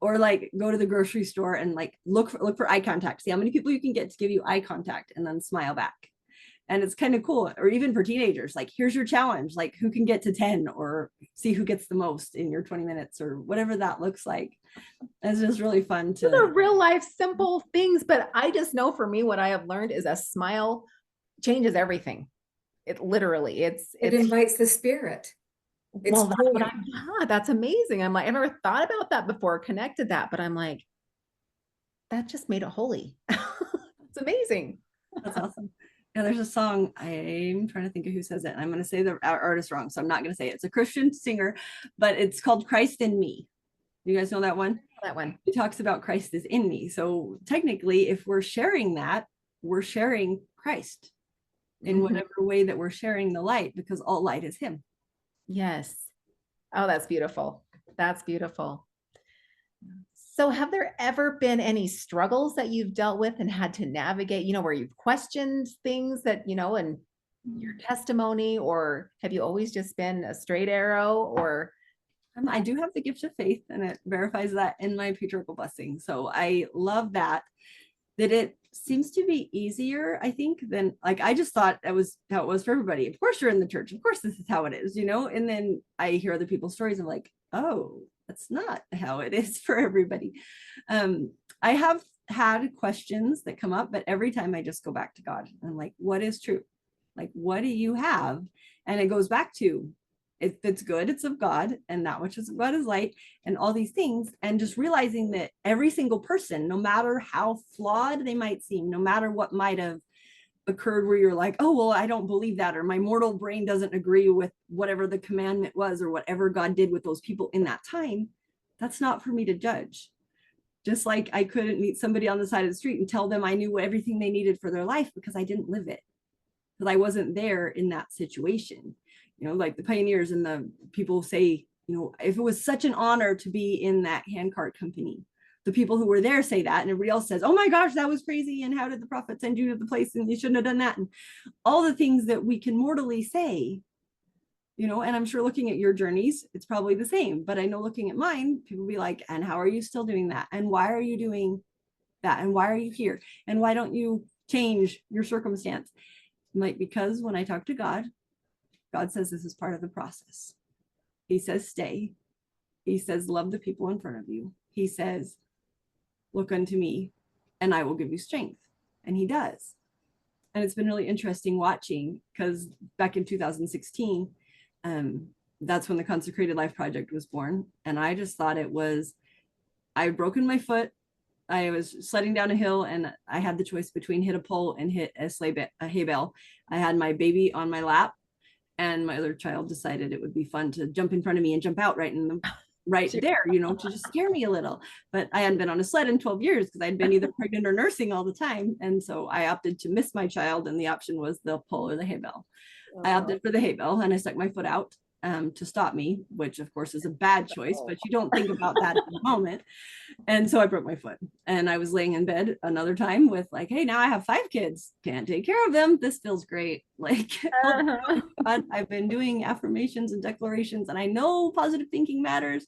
Or like go to the grocery store and like look for eye contact, see how many people you can get to give you eye contact and then smile back. And it's kind of cool. Or even for teenagers, like, here's your challenge, like who can get to 10, or see who gets the most in your 20 minutes or whatever that looks like. It's just really fun to. Those are real life simple things, but I just know for me, what I have learned is a smile changes everything. It literally, it invites the spirit. Well, that's what that's amazing. I'm like, I've never thought about that before, connected that, but I'm like, that just made it holy. It's amazing. That's awesome. Yeah, there's a song, I'm trying to think of who says it. I'm going to say the artist wrong, so I'm not going to say it. It's a Christian singer, but it's called Christ in Me. You guys know that one? That one. It talks about Christ is in me. So technically, if we're sharing that, we're sharing Christ in whatever way that we're sharing the light, because all light is him. Yes. Oh, that's beautiful. That's beautiful. So have there ever been any struggles that you've dealt with and had to navigate, where you've questioned things that, and your testimony, or have you always just been a straight arrow? Or I do have the gift of faith, and it verifies that in my patriarchal blessing. So I love that it seems to be easier, I think, than like, I just thought that was how it was for everybody. Of course, you're in the church. Of course, this is how it is, and then I hear other people's stories. I'm like, oh, that's not how it is for everybody. I have had questions that come up, but every time I just go back to God. I'm like, what is true? Like, what do you have? And it goes back to, if it's good, it's of God, and that which is of God is light, and all these things. And just realizing that every single person, no matter how flawed they might seem, no matter what might have occurred where you're like, oh, well, I don't believe that, or my mortal brain doesn't agree with whatever the commandment was, or whatever God did with those people in that time, that's not for me to judge. Just like I couldn't meet somebody on the side of the street and tell them I knew everything they needed for their life, because I didn't live it, because I wasn't there in that situation. Like the pioneers and the people say, if it was such an honor to be in that handcart company, the people who were there say that, and everybody else says, oh my gosh, that was crazy, and how did the prophet send you to the place, and you shouldn't have done that, and all the things that we can mortally say, and I'm sure looking at your journeys, it's probably the same, but I know looking at mine, people be like, and how are you still doing that, and why are you doing that, and why are you here, and why don't you change your circumstance? I'm like, because when I talk to God says this is part of the process. He says, stay. He says, love the people in front of you. He says, look unto me and I will give you strength. And he does. And it's been really interesting watching, because back in 2016, that's when the Consecrated Life Project was born. And I just thought I had broken my foot. I was sledding down a hill, and I had the choice between hit a pole and hit a hay bale. I had my baby on my lap, and my other child decided it would be fun to jump in front of me and jump out right there, to just scare me a little. But I hadn't been on a sled in 12 years because I'd been either pregnant or nursing all the time. And so I opted to miss my child, and the option was the pole or the hay bale. I opted for the hay bale, and I stuck my foot out to stop me, which of course is a bad choice, but you don't think about that at the moment. And so I broke my foot, and I was laying in bed another time with like, hey, now I have 5 kids, can't take care of them. This feels great. Like, but I've been doing affirmations and declarations, and I know positive thinking matters,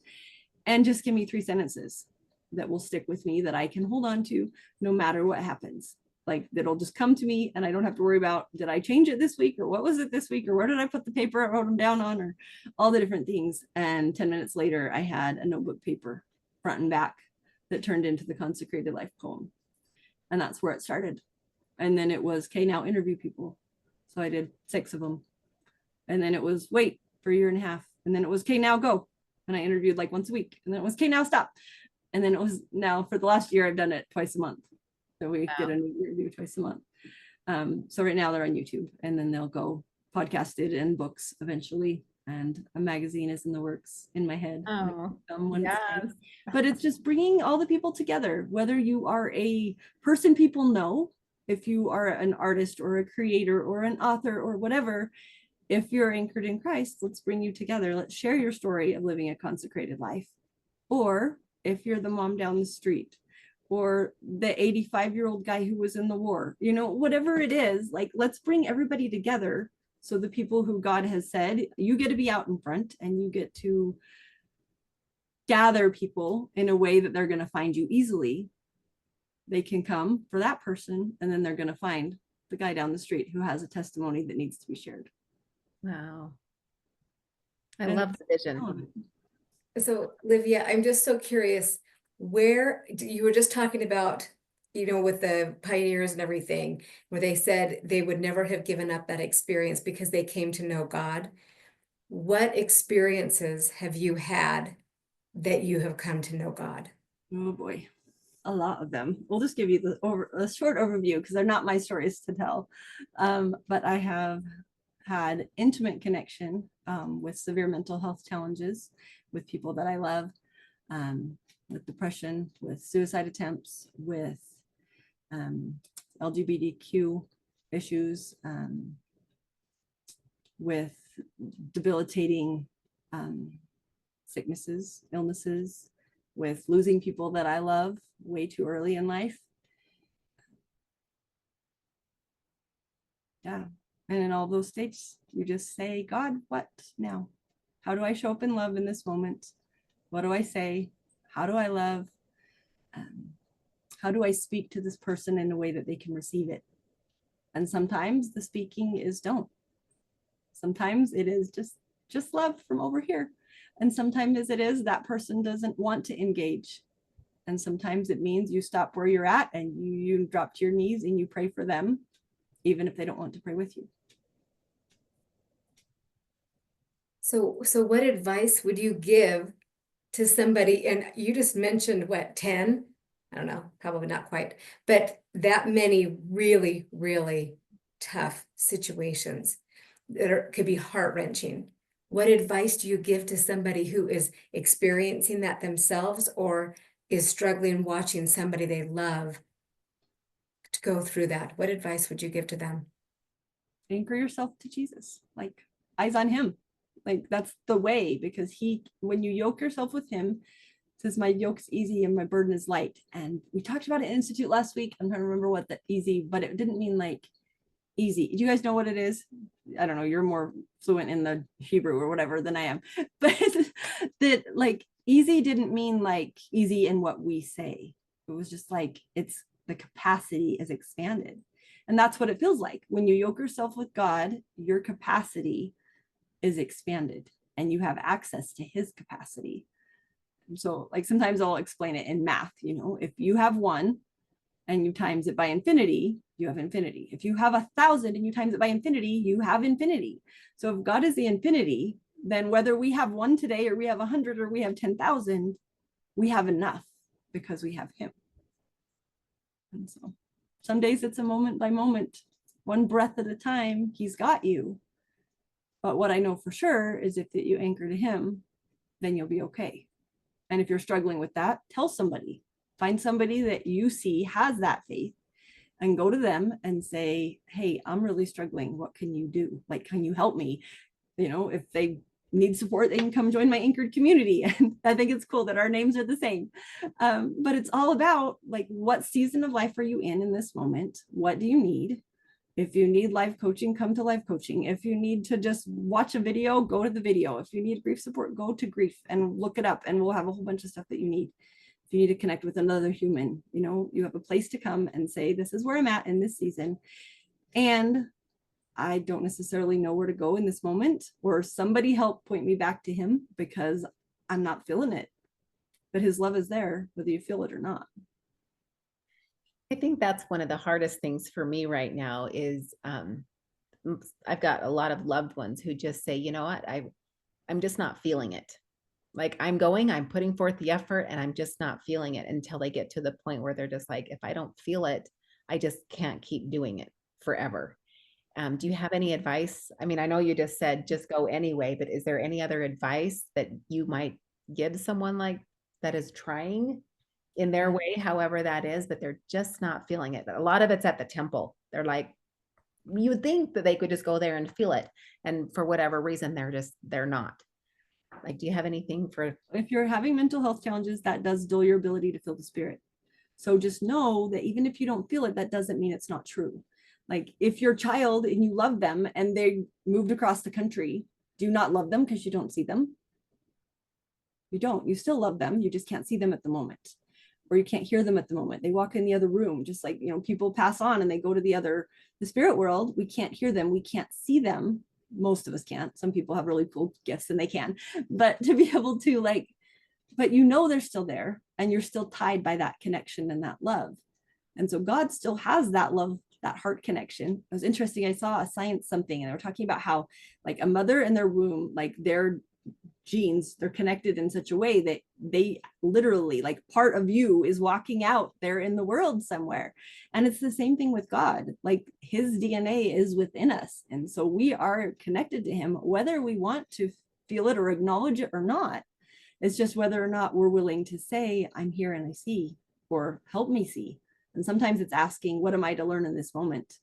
and just give me 3 sentences that will stick with me, that I can hold on to no matter what happens. like that'll just come to me, and I don't have to worry about, did I change it this week, or what was it this week, or where did I put the paper I wrote them down on, or all the different things. And 10 minutes later, I had a notebook paper front and back that turned into the Consecrated Life poem. And that's where it started. And then it was, okay, now interview people. So I did 6 of them. And then it was, wait for a year and a half. And then it was, okay, now go. And I interviewed like once a week. And then it was, okay, now stop. And then it was, now for the last year, I've done it twice a month. So we did a new interview twice a month. So right now they're on YouTube, and then they'll go podcasted and books eventually. And a magazine is in the works in my head. Oh, yes. But it's just bringing all the people together, whether you are a person people know, if you are an artist or a creator or an author or whatever. If you're anchored in Christ, let's bring you together. Let's share your story of living a consecrated life. Or if you're the mom down the street, or the 85-year-old guy who was in the war, you know, whatever it is, like, let's bring everybody together. So the people who God has said, you get to be out in front, and you get to gather people in a way that they're going to find you easily. They can come for that person, and then they're going to find the guy down the street who has a testimony that needs to be shared. Wow. I love the vision. So, Livia, I'm just so curious, where you were just talking about, you know, with the pioneers and everything, where they said they would never have given up that experience because they came to know God. What experiences have you had that you have come to know God? Oh boy, a lot of them. We'll just give you a short overview because they're not my stories to tell. But I have had intimate connection with severe mental health challenges, with people that I love, with depression, with suicide attempts, with LGBTQ issues, with debilitating sicknesses, illnesses, with losing people that I love way too early in life. Yeah. And in all those stages, you just say, God, what now? How do I show up in love in this moment? What do I say? How do I love? How do I speak to this person in a way that they can receive it? And sometimes the speaking is don't. Sometimes it is just love from over here. And sometimes it is that person doesn't want to engage. And sometimes it means you stop where you're at and you drop to your knees and you pray for them, even if they don't want to pray with you. So what advice would you give to somebody? And you just mentioned what, 10? I don't know, probably not quite, but that many really, really tough situations that could be heart-wrenching. What advice do you give to somebody who is experiencing that themselves or is struggling watching somebody they love to go through that? What advice would you give to them? Anchor yourself to Jesus, like eyes on him. Like that's the way, because when you yoke yourself with him, it says my yoke's easy and my burden is light. And we talked about it in Institute last week. I'm trying to remember what that easy, but it didn't mean like easy. Do you guys know what it is? I don't know. You're more fluent in the Hebrew or whatever than I am, but that like easy didn't mean like easy in what we say. It was just like, it's the capacity is expanded. And that's what it feels like when you yoke yourself with God. Your capacity is expanded and you have access to his capacity. So like sometimes I'll explain it in math, you know, if you have 1 and you times it by infinity, you have infinity. If you have 1,000 and you times it by infinity, you have infinity. So if God is the infinity, then whether we have 1 today or we have 100 or we have 10,000, we have enough because we have him. And so some days it's a moment by moment, one breath at a time, he's got you. But what I know for sure is if that you anchor to him, then you'll be okay. And if you're struggling with that, tell somebody, find somebody that you see has that faith and go to them and say, hey, I'm really struggling. What can you do? Like, can you help me? You know, if they need support, they can come join my anchored community. And I think it's cool that our names are the same. But it's all about like, what season of life are you in this moment? What do you need? If you need life coaching, come to life coaching. If you need to just watch a video, go to the video. If you need grief support, go to grief and look it up and we'll have a whole bunch of stuff that you need. If if you need to connect with another human, you know, you have a place to come and say, this is where I'm at in this season. And I don't necessarily know where to go in this moment, or somebody help point me back to him because I'm not feeling it. But his love is there, whether you feel it or not. I think that's one of the hardest things for me right now is I've got a lot of loved ones who just say, you know what, I'm just not feeling it. Like I'm putting forth the effort and I'm just not feeling it, until they get to the point where they're just like, if I don't feel it, I just can't keep doing it forever. Do you have any advice? I mean, I know you just said just go anyway, but is there any other advice that you might give someone like that is trying in their way, however that is, but they're just not feeling it? But a lot of it's at the temple. They're like, you would think that they could just go there and feel it. And for whatever reason, they're not. Like, do you have anything for? If you're having mental health challenges, that does dull your ability to feel the spirit. So just know that even if you don't feel it, that doesn't mean it's not true. Like if your child and you love them and they moved across the country, do you not love them because you don't see them? You don't. You still love them. You just can't see them at the moment, or you can't hear them at the moment. They walk in the other room, just like, you know, people pass on and they go to the spirit world. We can't hear them. We can't see them. Most of us can't. Some people have really cool gifts and they can, but to be able to like, but you know, they're still there and you're still tied by that connection and that love. And so God still has that love, that heart connection. It was interesting. I saw a science something and they were talking about how like a mother in their womb, like their genes, they're connected in such a way that they literally, like part of you is walking out there in the world somewhere. And it's the same thing with God. Like his DNA is within us. And so we are connected to him, whether we want to feel it or acknowledge it or not. It's just whether or not we're willing to say, I'm here and I see, or help me see. And sometimes it's asking, what am I to learn in this moment?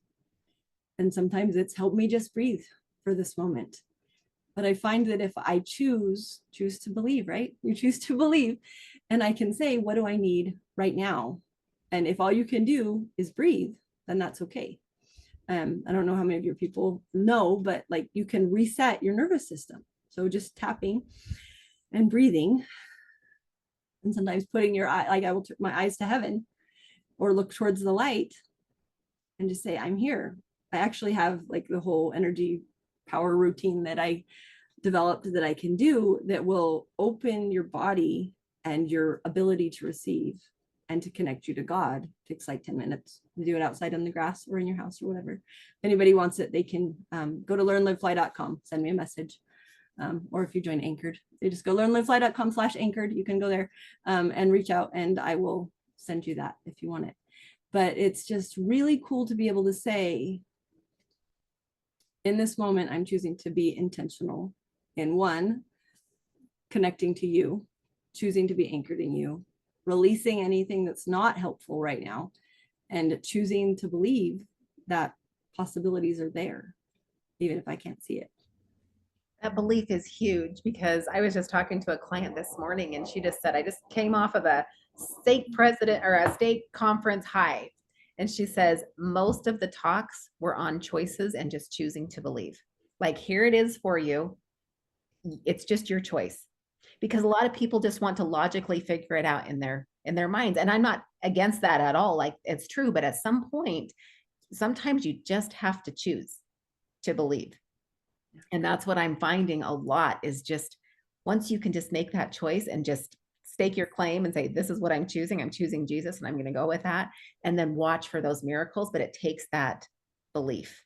And sometimes it's help me just breathe for this moment. But I find that if I choose to believe, right? You choose to believe, and I can say, what do I need right now? And if all you can do is breathe, then that's okay. I don't know how many of your people know, but like you can reset your nervous system. So just tapping and breathing, and sometimes putting your eye, like I will turn my eyes to heaven or look towards the light and just say, I'm here. I actually have like the whole energy power routine that I developed that I can do that will open your body and your ability to receive and to connect you to God. It takes like 10 minutes. You do it outside on the grass or in your house or whatever. If anybody wants it, they can go to learnlivefly.com, send me a message. Or if you join Anchored, they just go learnlivefly.com/anchored. You can go there and reach out and I will send you that if you want it. But it's just really cool to be able to say, in this moment, I'm choosing to be intentional in one, connecting to you, choosing to be anchored in you, releasing anything that's not helpful right now, and choosing to believe that possibilities are there, even if I can't see it. That belief is huge, because I was just talking to a client this morning and she just said, I just came off of a stake president or a stake conference high. And she says, most of the talks were on choices and just choosing to believe. Like, here it is for you. It's just your choice. Because a lot of people just want to logically figure it out in their minds. And I'm not against that at all. Like, it's true. But at some point, sometimes you just have to choose to believe. And that's what I'm finding a lot, is just once you can just make that choice and just stake your claim and say, this is what I'm choosing Jesus and I'm going to go with that, and then watch for those miracles. But it takes that belief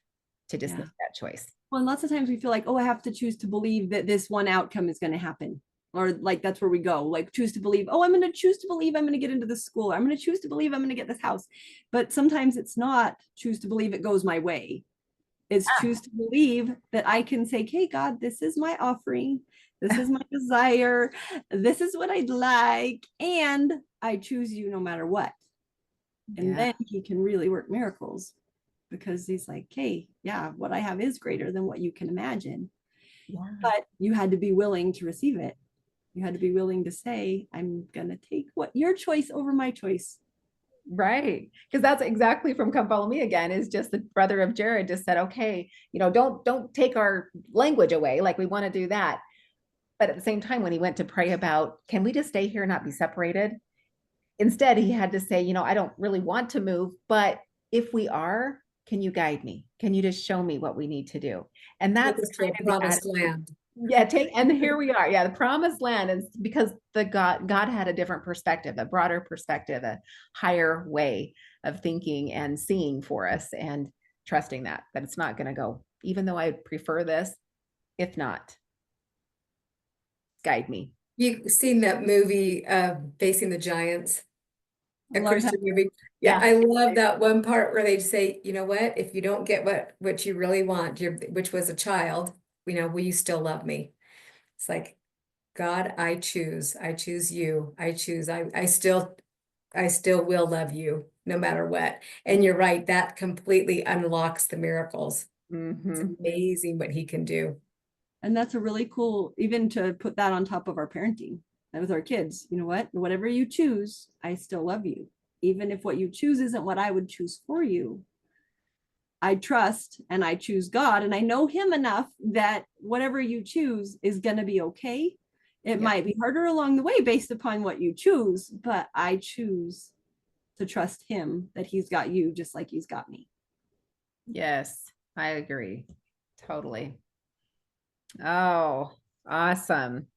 to just make that choice. Well, and lots of times we feel like, oh, I have to choose to believe that this one outcome is going to happen. Or like, that's where we go, like choose to believe, oh, I'm going to choose to believe I'm going to get into this school. I'm going to choose to believe I'm going to get this house. But sometimes it's not choose to believe it goes my way. It's choose to believe that I can say, hey, God, this is my offering. This is my desire. This is what I'd like. And I choose you no matter what. And then he can really work miracles, because he's like, hey, yeah, what I have is greater than what you can imagine. Yeah. But you had to be willing to receive it. You had to be willing to say, I'm going to take what your choice over my choice. Right. Because that's exactly from Come Follow Me Again, is just the brother of Jared just said, okay, don't take our language away. Like, we want to do that. But at the same time, when he went to pray about, can we just stay here and not be separated? instead he had to say, I don't really want to move, but if we are, can you guide me? Can you just show me what we need to do? And Take that's us to kind a of the promised attitude. land. Yeah, and here we are. Yeah, the promised land is because God had a different perspective, a broader perspective, a higher way of thinking and seeing for us, and trusting that it's not going to go, even though I prefer this, if not, guide me. You've seen that movie, Facing the Giants, a Love Christian movie. Yeah, Yeah. I love that one part where they say, you know what, if you don't get what you really want, which was a child, will you still love me? It's like, God, I choose you. I still will love you no matter what. And you're right, that completely unlocks the miracles. It's Mm-hmm. amazing what he can do. And that's a really cool, even to put that on top of our parenting and with our kids. You know what? Whatever you choose, I still love you. Even if what you choose isn't what I would choose for you, I trust and I choose God, and I know him enough that whatever you choose is going to be okay. It might be harder along the way based upon what you choose, but I choose to trust him that he's got you just like he's got me. Yes, I agree. Totally. Oh, awesome.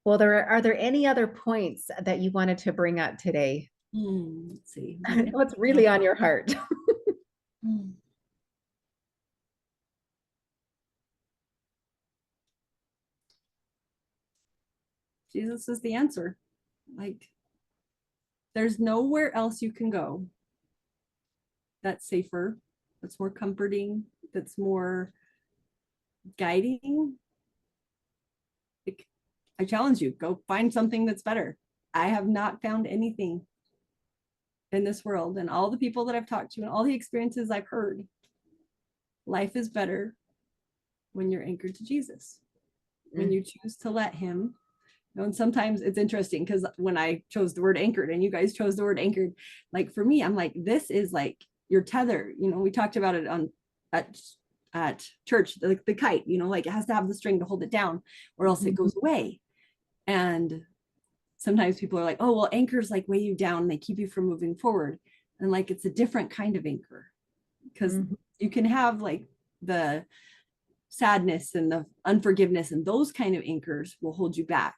Well, are there any other points that you wanted to bring up today? Let's see. What's really on your heart? Jesus is the answer. Like, there's nowhere else you can go that's safer, that's more comforting, that's more guiding. Like, I challenge you, go find something that's better. I have not found anything in this world, and all the people that I've talked to and all the experiences I've heard. Life is better when you're anchored to Jesus, when you choose to let him. And sometimes it's interesting because when I chose the word anchored and you guys chose the word anchored, like for me, I'm like, this is like your tether. We talked about it at church, like the kite, like it has to have the string to hold it down or else it goes away. And sometimes people are like, oh, well, anchors like weigh you down and they keep you from moving forward. And like, it's a different kind of anchor because you can have like the sadness and the unforgiveness, and those kind of anchors will hold you back.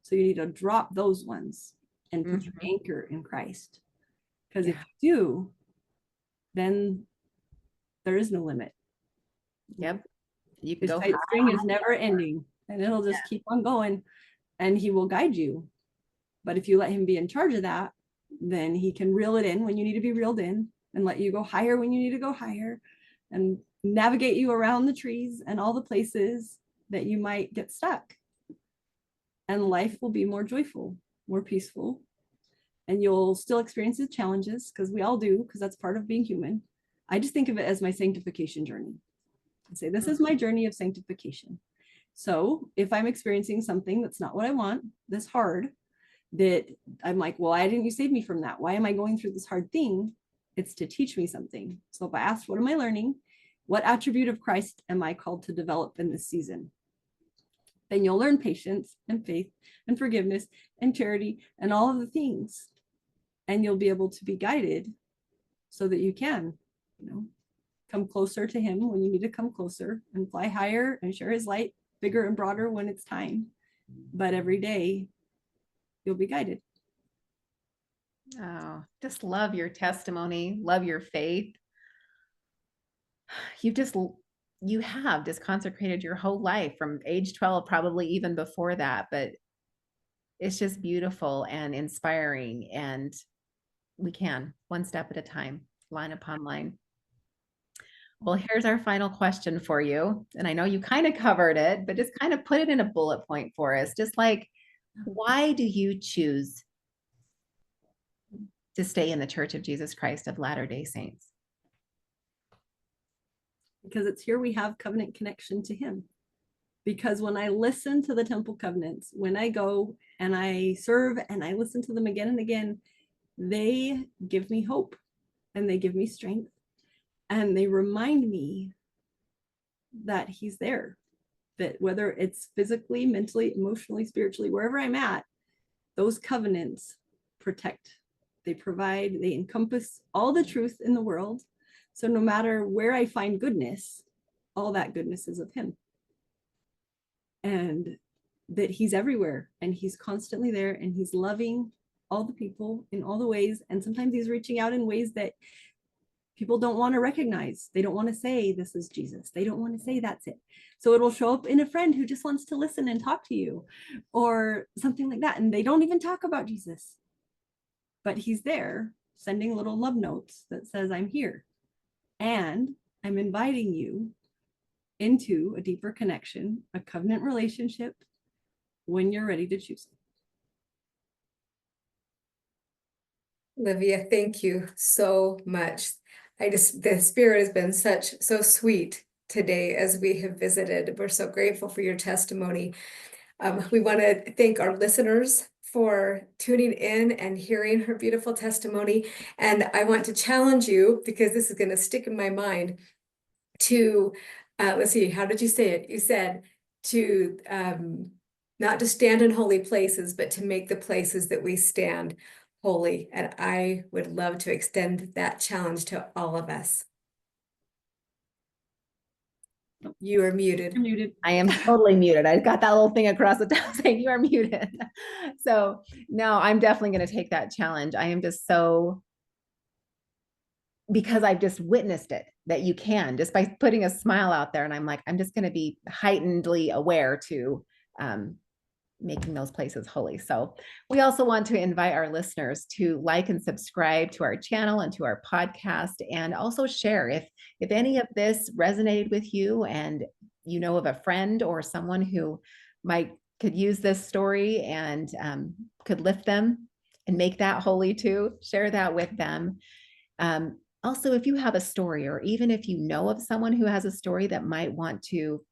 So you need to drop those ones and put your anchor in Christ. Because if you do, then there is no limit. Yep. You can His go tight string is never ending, and it'll just keep on going, and he will guide you. But if you let him be in charge of that, then he can reel it in when you need to be reeled in and let you go higher when you need to go higher and navigate you around the trees and all the places that you might get stuck. And life will be more joyful, more peaceful, and you'll still experience the challenges because we all do, because that's part of being human. I just think of it as my sanctification journey. I say, this is my journey of sanctification. So if I'm experiencing something that's not what I want, that's hard, that I'm like, well, why didn't you save me from that? Why am I going through this hard thing? It's to teach me something. So if I ask, what am I learning? What attribute of Christ am I called to develop in this season? Then you'll learn patience and faith and forgiveness and charity and all of the things. And you'll be able to be guided so that you can, come closer to him when you need to come closer and fly higher and share his light bigger and broader when it's time. But every day you'll be guided. Oh, just love your testimony, love your faith. You have just consecrated your whole life from age 12, probably even before that, but it's just beautiful and inspiring, and we can one step at a time, line upon line. Well, here's our final question for you. And I know you kind of covered it, but just kind of put it in a bullet point for us. Just like, why do you choose to stay in the Church of Jesus Christ of Latter-day Saints? Because it's here we have covenant connection to him. Because when I listen to the temple covenants, when I go and I serve and I listen to them again and again, they give me hope and they give me strength and they remind me that he's there, that whether it's physically, mentally, emotionally, spiritually, wherever I'm at, those covenants protect, they provide, they encompass all the truth in the world. So no matter where I find goodness, all that goodness is of him. And that he's everywhere and he's constantly there and he's loving all the people in all the ways. And sometimes he's reaching out in ways that people don't want to recognize. They don't want to say, this is Jesus. They don't want to say, that's it. So it will show up in a friend who just wants to listen and talk to you or something like that. And they don't even talk about Jesus, but he's there sending little love notes that says, I'm here and I'm inviting you into a deeper connection, a covenant relationship when you're ready to choose it. Livia, thank you so much. The Spirit has been so sweet today as we have visited. We're so grateful for your testimony. We want to thank our listeners for tuning in and hearing her beautiful testimony. And I want to challenge you, because this is going to stick in my mind, to, let's see, how did you say it? You said to not to stand in holy places, but to make the places that we stand holy. And I would love to extend that challenge to all of us. You are muted. You're muted. I am totally muted. I got that little thing across the top saying you are muted. So no, I'm definitely going to take that challenge. I am just so, because I've just witnessed it, that you can just by putting a smile out there. And I'm like, I'm just going to be heightenedly aware to making those places holy. So we also want to invite our listeners to like and subscribe to our channel and to our podcast, and also share if any of this resonated with you and you know of a friend or someone who could use this story and could lift them and make that holy too. Share that with them. Also, if you have a story, or even if you know of someone who has a story that might want to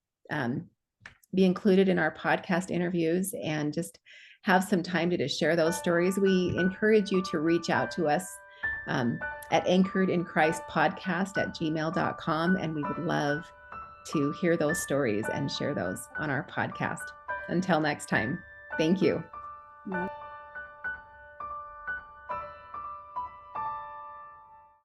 be included in our podcast interviews and just have some time to just share those stories, we encourage you to reach out to us at anchoredinChristpodcast@gmail.com. And we would love to hear those stories and share those on our podcast. Until next time, thank you.